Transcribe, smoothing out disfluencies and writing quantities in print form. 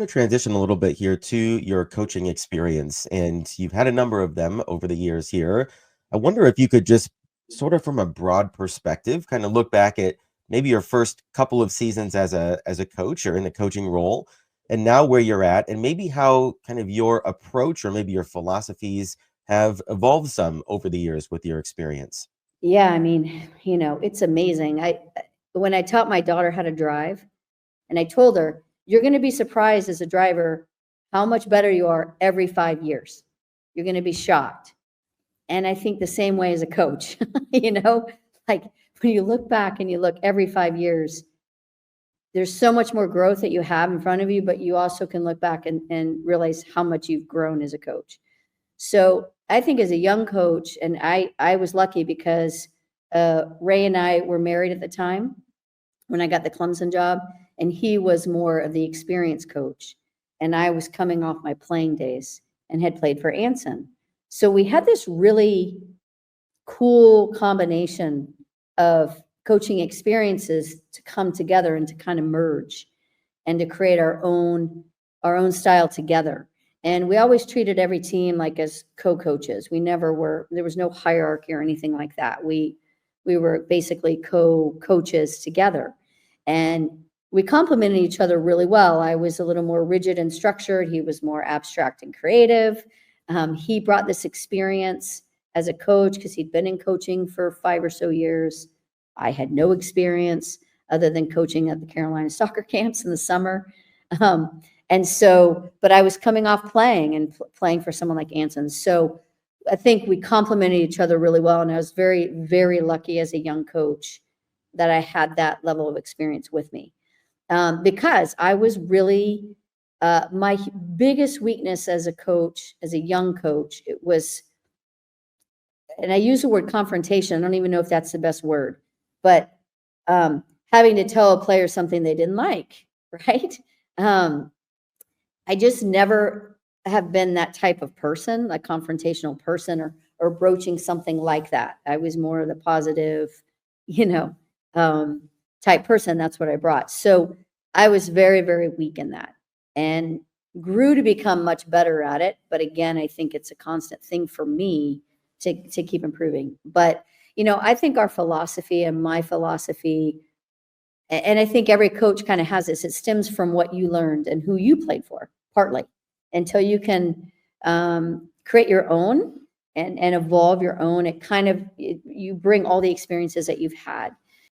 want to transition a little bit here to your coaching experience, and you've had a number of them over the years here. I wonder if you could just sort of from a broad perspective, kind of look back at maybe your first couple of seasons as a coach or in the coaching role, and now where you're at, and maybe how kind of your approach or maybe your philosophies have evolved some over the years with your experience. Yeah, I mean, it's amazing. When I taught my daughter how to drive, and I told her, you're going to be surprised as a driver how much better you are every 5 years. You're going to be shocked. And I think the same way as a coach, like when you look back and you look every 5 years, there's so much more growth that you have in front of you, but you also can look back and realize how much you've grown as a coach. So I think as a young coach, and I was lucky because Ray and I were married at the time when I got the Clemson job, and he was more of the experienced coach, and I was coming off my playing days and had played for Anson. So we had this really cool combination of coaching experiences to come together and to kind of merge and to create our own style together. And we always treated every team like as co-coaches. We never were, there was no hierarchy or anything like that. We were basically co-coaches together. And we complemented each other really well. I was a little more rigid and structured. He was more abstract and creative. He brought this experience as a coach because he'd been in coaching for 5 or so years. I had no experience other than coaching at the Carolina soccer camps in the summer. And so, but I was coming off playing and playing for someone like Anson. So I think we complemented each other really well. And I was very, very lucky as a young coach that I had that level of experience with me. Because I was really, my biggest weakness as a coach, as a young coach, it was, and I use the word confrontation. I don't even know if that's the best word, but having to tell a player something they didn't like, right? I just never have been that type of person, a confrontational person or broaching something like that. I was more of the positive, type person. That's what I brought. So I was very, very weak in that and grew to become much better at it. But again, I think it's a constant thing for me to keep improving. But, I think our philosophy and my philosophy, and I think every coach kind of has this, it stems from what you learned and who you played for, partly, until you can create your own and evolve your own. You bring all the experiences that you've had.